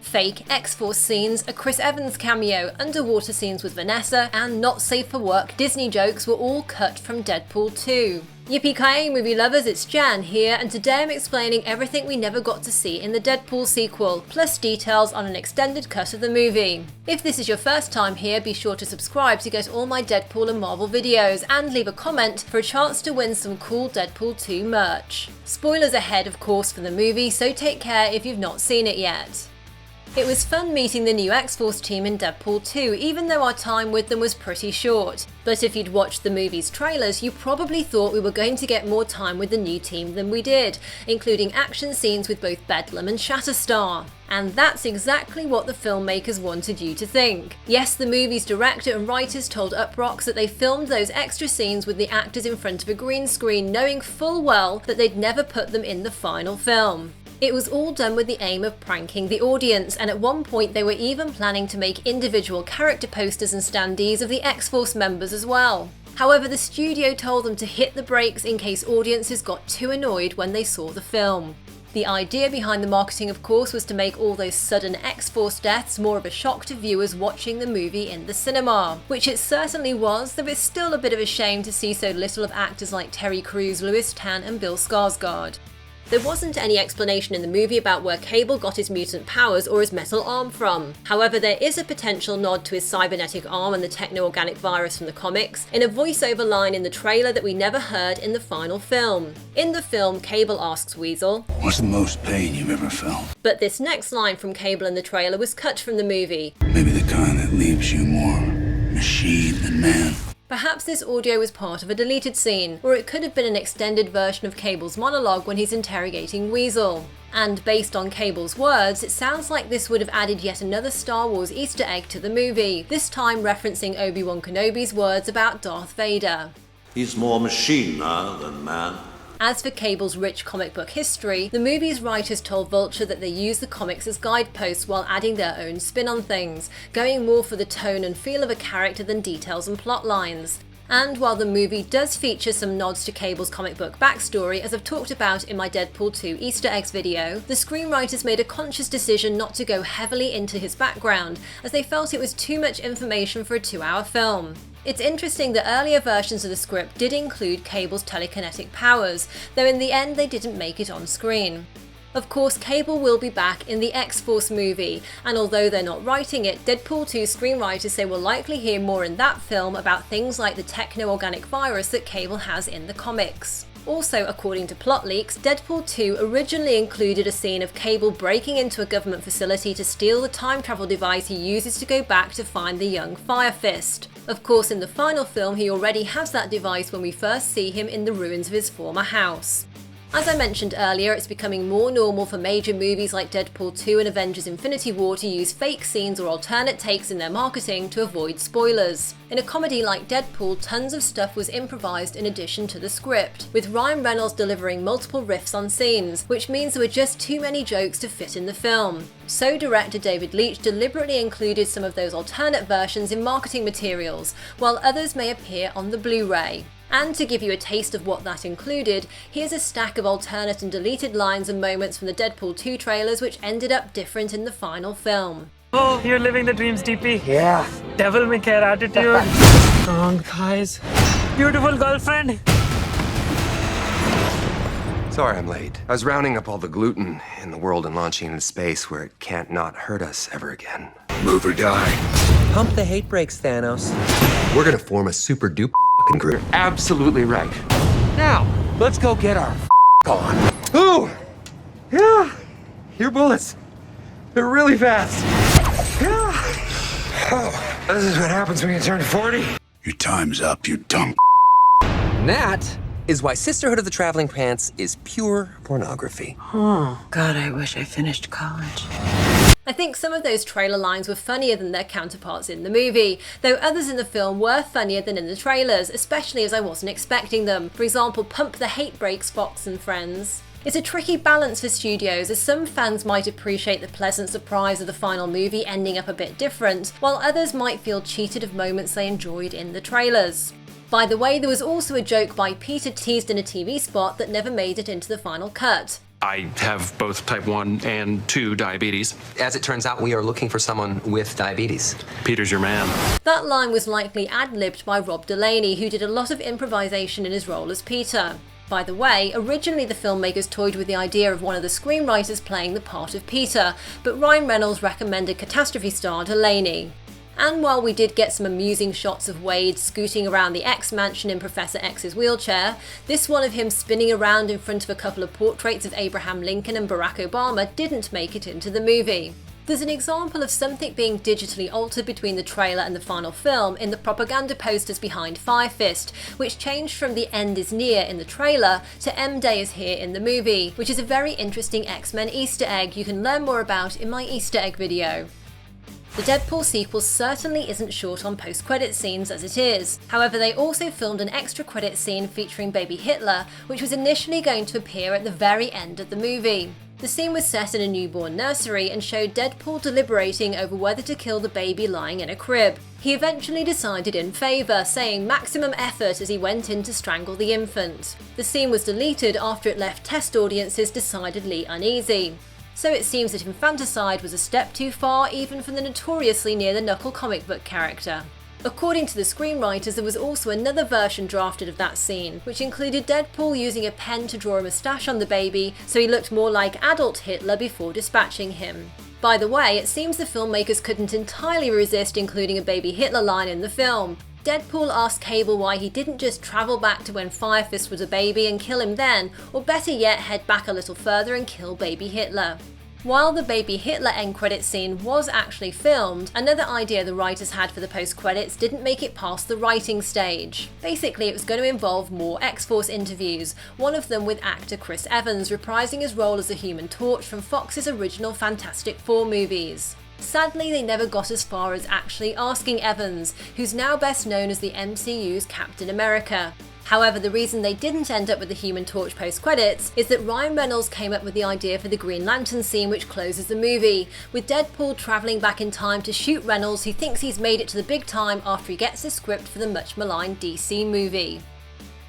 Fake X-Force scenes, a Chris Evans cameo, underwater scenes with Vanessa, and not safe for work Disney jokes were all cut from Deadpool 2. Yippee-ki-yay movie lovers, it's Jan here, and today I'm explaining everything we never got to see in the Deadpool sequel, plus details on an extended cut of the movie. If this is your first time here, be sure to subscribe to get all my Deadpool and Marvel videos, and leave a comment for a chance to win some cool Deadpool 2 merch. Spoilers ahead, of course, for the movie, so take care if you've not seen it yet. It was fun meeting the new X-Force team in Deadpool 2, even though our time with them was pretty short. But if you'd watched the movie's trailers, you probably thought we were going to get more time with the new team than we did, including action scenes with both Bedlam and Shatterstar. And that's exactly what the filmmakers wanted you to think. Yes, the movie's director and writers told Uproxx that they filmed those extra scenes with the actors in front of a green screen, knowing full well that they'd never put them in the final film. It was all done with the aim of pranking the audience, and at one point they were even planning to make individual character posters and standees of the X-Force members as well. However, the studio told them to hit the brakes in case audiences got too annoyed when they saw the film. The idea behind the marketing, of course, was to make all those sudden X-Force deaths more of a shock to viewers watching the movie in the cinema, which it certainly was, though it's still a bit of a shame to see so little of actors like Terry Crews, Louis Tan and Bill Skarsgård. There wasn't any explanation in the movie about where Cable got his mutant powers or his metal arm from. However, there is a potential nod to his cybernetic arm and the techno-organic virus from the comics in a voiceover line in the trailer that we never heard in the final film. In the film, Cable asks Weasel, "What's the most pain you've ever felt?" But this next line from Cable in the trailer was cut from the movie. "Maybe the kind that leaves you more machine than man." Perhaps this audio was part of a deleted scene, or it could have been an extended version of Cable's monologue when he's interrogating Weasel. And based on Cable's words, it sounds like this would have added yet another Star Wars Easter egg to the movie, this time referencing Obi-Wan Kenobi's words about Darth Vader. "He's more machine now than man." As for Cable's rich comic book history, the movie's writers told Vulture that they use the comics as guideposts while adding their own spin on things, going more for the tone and feel of a character than details and plot lines. And while the movie does feature some nods to Cable's comic book backstory, as I've talked about in my Deadpool 2 Easter eggs video, the screenwriters made a conscious decision not to go heavily into his background, as they felt it was too much information for a 2-hour film. It's interesting that earlier versions of the script did include Cable's telekinetic powers, though in the end they didn't make it on screen. Of course, Cable will be back in the X-Force movie, and although they're not writing it, Deadpool 2 screenwriters say we'll likely hear more in that film about things like the techno-organic virus that Cable has in the comics. Also, according to plot leaks, Deadpool 2 originally included a scene of Cable breaking into a government facility to steal the time travel device he uses to go back to find the young Fire Fist. Of course, in the final film, he already has that device when we first see him in the ruins of his former house. As I mentioned earlier, it's becoming more normal for major movies like Deadpool 2 and Avengers Infinity War to use fake scenes or alternate takes in their marketing to avoid spoilers. In a comedy like Deadpool, tons of stuff was improvised in addition to the script, with Ryan Reynolds delivering multiple riffs on scenes, which means there were just too many jokes to fit in the film. So director David Leitch deliberately included some of those alternate versions in marketing materials, while others may appear on the Blu-ray. And to give you a taste of what that included, here's a stack of alternate and deleted lines and moments from the Deadpool 2 trailers which ended up different in the final film. Oh, you're living the dreams, DP. Yeah. Devil may care attitude. Strong thighs. Beautiful girlfriend. Sorry I'm late. I was rounding up all the gluten in the world and launching into space where it can't not hurt us ever again. Move or die. Pump the hate brakes, Thanos. We're gonna form a super duper group. Absolutely right. Now, let's go get our on. Ooh! Yeah! Your bullets. They're really fast. Yeah! Oh, this is what happens when you turn 40. Your time's up, you dumb. And that is why Sisterhood of the Traveling Pants is pure pornography. Oh, God, I wish I finished college. I think some of those trailer lines were funnier than their counterparts in the movie, though others in the film were funnier than in the trailers, especially as I wasn't expecting them. For example, "Pump the hate brakes, Fox and friends." It's a tricky balance for studios, as some fans might appreciate the pleasant surprise of the final movie ending up a bit different, while others might feel cheated of moments they enjoyed in the trailers. By the way, there was also a joke by Peter teased in a TV spot that never made it into the final cut. I have both type 1 and 2 diabetes. As it turns out, we are looking for someone with diabetes. Peter's your man. That line was likely ad-libbed by Rob Delaney, who did a lot of improvisation in his role as Peter. By the way, originally the filmmakers toyed with the idea of one of the screenwriters playing the part of Peter, but Ryan Reynolds recommended catastrophe star Delaney. And while we did get some amusing shots of Wade scooting around the X mansion in Professor X's wheelchair, this one of him spinning around in front of a couple of portraits of Abraham Lincoln and Barack Obama didn't make it into the movie. There's an example of something being digitally altered between the trailer and the final film in the propaganda posters behind Fire Fist, which changed from "The end is near" in the trailer to "M-Day is here" in the movie, which is a very interesting X-Men Easter egg you can learn more about in my Easter egg video. The Deadpool sequel certainly isn't short on post-credit scenes as it is. However, they also filmed an extra credit scene featuring baby Hitler, which was initially going to appear at the very end of the movie. The scene was set in a newborn nursery and showed Deadpool deliberating over whether to kill the baby lying in a crib. He eventually decided in favour, saying maximum effort as he went in to strangle the infant. The scene was deleted after it left test audiences decidedly uneasy. So it seems that infanticide was a step too far even for the notoriously near-the-knuckle comic book character. According to the screenwriters, there was also another version drafted of that scene, which included Deadpool using a pen to draw a moustache on the baby so he looked more like adult Hitler before dispatching him. By the way, it seems the filmmakers couldn't entirely resist including a baby Hitler line in the film. Deadpool asked Cable why he didn't just travel back to when Fire Fist was a baby and kill him then, or better yet head back a little further and kill baby Hitler. While the baby Hitler end credit scene was actually filmed, another idea the writers had for the post-credits didn't make it past the writing stage. Basically, it was going to involve more X-Force interviews, one of them with actor Chris Evans reprising his role as the Human Torch from Fox's original Fantastic Four movies. Sadly, they never got as far as actually asking Evans, who's now best known as the MCU's Captain America. However, the reason they didn't end up with the Human Torch post-credits is that Ryan Reynolds came up with the idea for the Green Lantern scene which closes the movie, with Deadpool travelling back in time to shoot Reynolds, who thinks he's made it to the big time after he gets the script for the much maligned DC movie.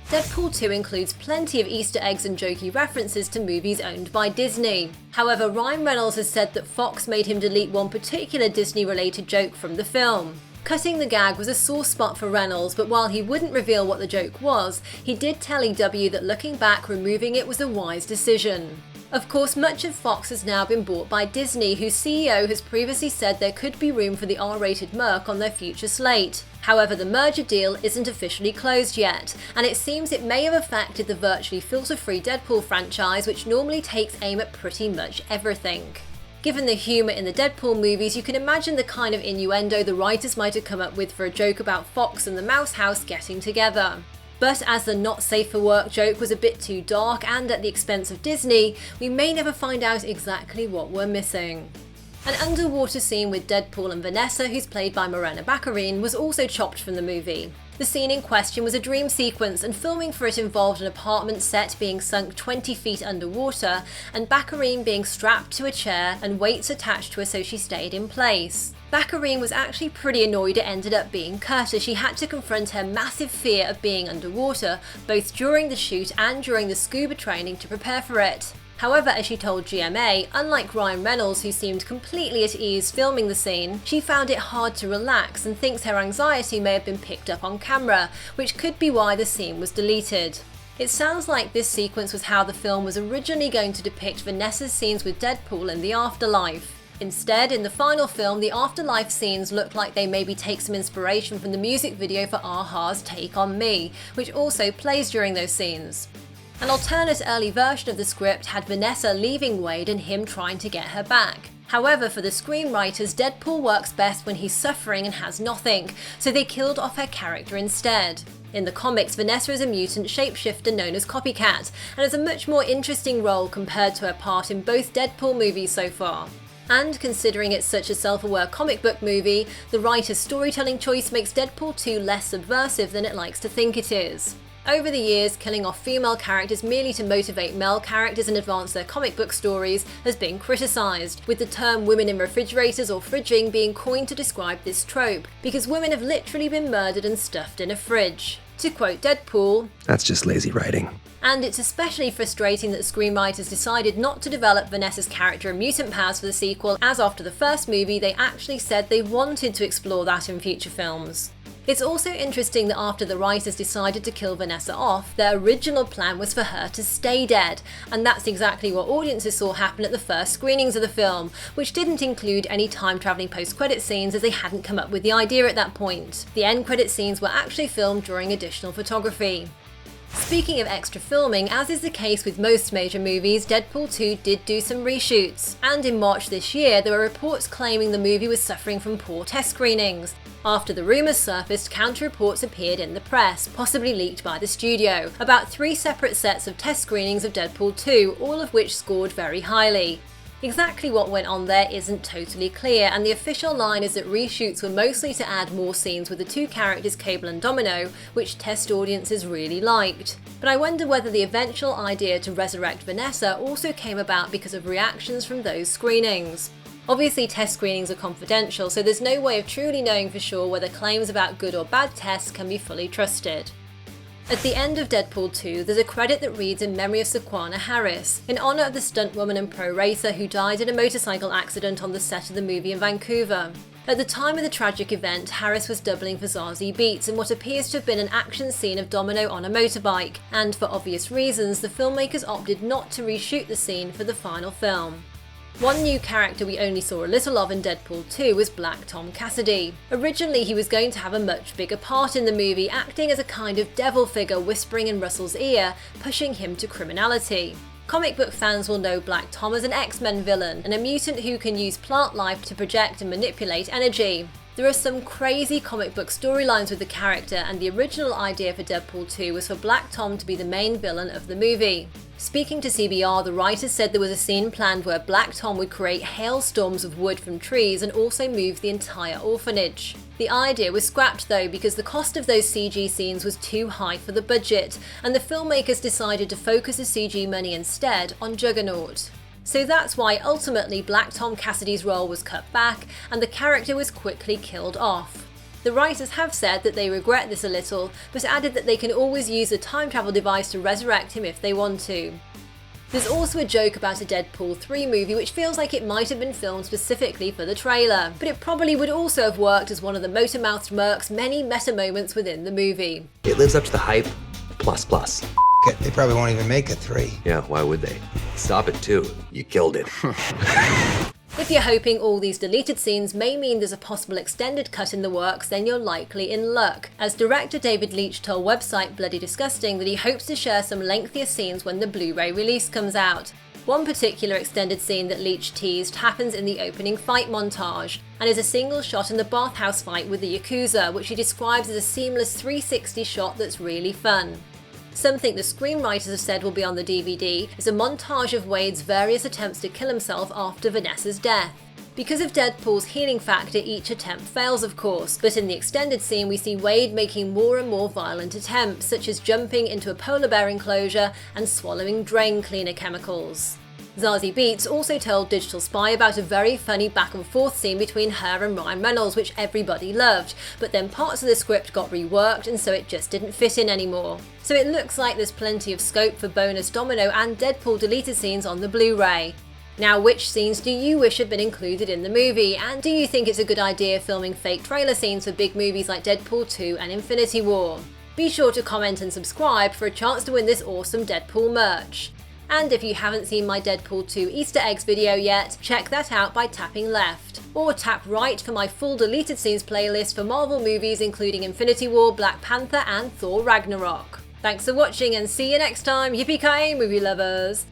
Deadpool 2 includes plenty of Easter eggs and jokey references to movies owned by Disney. However, Ryan Reynolds has said that Fox made him delete one particular Disney-related joke from the film. Cutting the gag was a sore spot for Reynolds, but while he wouldn't reveal what the joke was, he did tell EW that looking back, removing it was a wise decision. Of course, much of Fox has now been bought by Disney, whose CEO has previously said there could be room for the R-rated Merc on their future slate. However, the merger deal isn't officially closed yet, and it seems it may have affected the virtually filter-free Deadpool franchise, which normally takes aim at pretty much everything. Given the humour in the Deadpool movies, you can imagine the kind of innuendo the writers might have come up with for a joke about Fox and the Mouse House getting together. But as the not safe for work joke was a bit too dark and at the expense of Disney, we may never find out exactly what we're missing. An underwater scene with Deadpool and Vanessa, who's played by Morena Baccarin, was also chopped from the movie. The scene in question was a dream sequence, and filming for it involved an apartment set being sunk 20 feet underwater and Baccarin being strapped to a chair and weights attached to her so she stayed in place. Baccarin was actually pretty annoyed it ended up being cut, as she had to confront her massive fear of being underwater, both during the shoot and during the scuba training to prepare for it. However, as she told GMA, unlike Ryan Reynolds, who seemed completely at ease filming the scene, she found it hard to relax and thinks her anxiety may have been picked up on camera, which could be why the scene was deleted. It sounds like this sequence was how the film was originally going to depict Vanessa's scenes with Deadpool in the afterlife. Instead, in the final film, the afterlife scenes look like they maybe take some inspiration from the music video for a-ha's Take On Me, which also plays during those scenes. An alternate early version of the script had Vanessa leaving Wade and him trying to get her back. However, for the screenwriters, Deadpool works best when he's suffering and has nothing, so they killed off her character instead. In the comics, Vanessa is a mutant shapeshifter known as Copycat, and has a much more interesting role compared to her part in both Deadpool movies so far. And considering it's such a self-aware comic book movie, the writer's storytelling choice makes Deadpool 2 less subversive than it likes to think it is. Over the years, killing off female characters merely to motivate male characters and advance their comic book stories has been criticised, with the term women in refrigerators or fridging being coined to describe this trope, because women have literally been murdered and stuffed in a fridge. To quote Deadpool, "That's just lazy writing." And it's especially frustrating that the screenwriters decided not to develop Vanessa's character and mutant powers for the sequel, as after the first movie they actually said they wanted to explore that in future films. It's also interesting that after the writers decided to kill Vanessa off, their original plan was for her to stay dead, and that's exactly what audiences saw happen at the first screenings of the film, which didn't include any time-travelling post-credit scenes as they hadn't come up with the idea at that point. The end credit scenes were actually filmed during additional photography. Speaking of extra filming, as is the case with most major movies, Deadpool 2 did do some reshoots, and in March this year there were reports claiming the movie was suffering from poor test screenings. After the rumours surfaced, counter-reports appeared in the press, possibly leaked by the studio, about 3 separate sets of test screenings of Deadpool 2, all of which scored very highly. Exactly what went on there isn't totally clear, and the official line is that reshoots were mostly to add more scenes with the 2 characters Cable and Domino, which test audiences really liked. But I wonder whether the eventual idea to resurrect Vanessa also came about because of reactions from those screenings. Obviously test screenings are confidential, so there's no way of truly knowing for sure whether claims about good or bad tests can be fully trusted. At the end of Deadpool 2, there's a credit that reads in memory of Saquana Harris, in honour of the stuntwoman and pro racer who died in a motorcycle accident on the set of the movie in Vancouver. At the time of the tragic event, Harris was doubling for Zazie Beetz in what appears to have been an action scene of Domino on a motorbike, and for obvious reasons, the filmmakers opted not to reshoot the scene for the final film. One new character we only saw a little of in Deadpool 2 was Black Tom Cassidy. Originally he was going to have a much bigger part in the movie, acting as a kind of devil figure whispering in Russell's ear, pushing him to criminality. Comic book fans will know Black Tom as an X-Men villain, and a mutant who can use plant life to project and manipulate energy. There are some crazy comic book storylines with the character, and the original idea for Deadpool 2 was for Black Tom to be the main villain of the movie. Speaking to CBR, the writers said there was a scene planned where Black Tom would create hailstorms of wood from trees and also move the entire orphanage. The idea was scrapped though because the cost of those CG scenes was too high for the budget, and the filmmakers decided to focus the CG money instead on Juggernaut. So that's why ultimately Black Tom Cassidy's role was cut back and the character was quickly killed off. The writers have said that they regret this a little, but added that they can always use a time travel device to resurrect him if they want to. There's also a joke about a Deadpool 3 movie which feels like it might have been filmed specifically for the trailer, but it probably would also have worked as one of the motor-mouthed Merc's many meta moments within the movie. It lives up to the hype, plus. They probably won't even make a 3. Yeah, why would they? Stop it too. You killed it. If you're hoping all these deleted scenes may mean there's a possible extended cut in the works, then you're likely in luck, as director David Leitch told website Bloody Disgusting that he hopes to share some lengthier scenes when the Blu-ray release comes out. One particular extended scene that Leitch teased happens in the opening fight montage, and is a single shot in the bathhouse fight with the yakuza, which he describes as a seamless 360 shot that's really fun. Something the screenwriters have said will be on the DVD is a montage of Wade's various attempts to kill himself after Vanessa's death. Because of Deadpool's healing factor, each attempt fails of course, but in the extended scene we see Wade making more and more violent attempts, such as jumping into a polar bear enclosure and swallowing drain cleaner chemicals. Zazie Beetz also told Digital Spy about a very funny back and forth scene between her and Ryan Reynolds which everybody loved, but then parts of the script got reworked and so it just didn't fit in anymore. So it looks like there's plenty of scope for bonus Domino and Deadpool deleted scenes on the Blu-ray. Now, which scenes do you wish had been included in the movie, and do you think it's a good idea filming fake trailer scenes for big movies like Deadpool 2 and Infinity War? Be sure to comment and subscribe for a chance to win this awesome Deadpool merch. And if you haven't seen my Deadpool 2 Easter eggs video yet, check that out by tapping left. Or tap right for my full deleted scenes playlist for Marvel movies including Infinity War, Black Panther and Thor Ragnarok. Thanks for watching and see you next time, yippee-ki-yay movie lovers!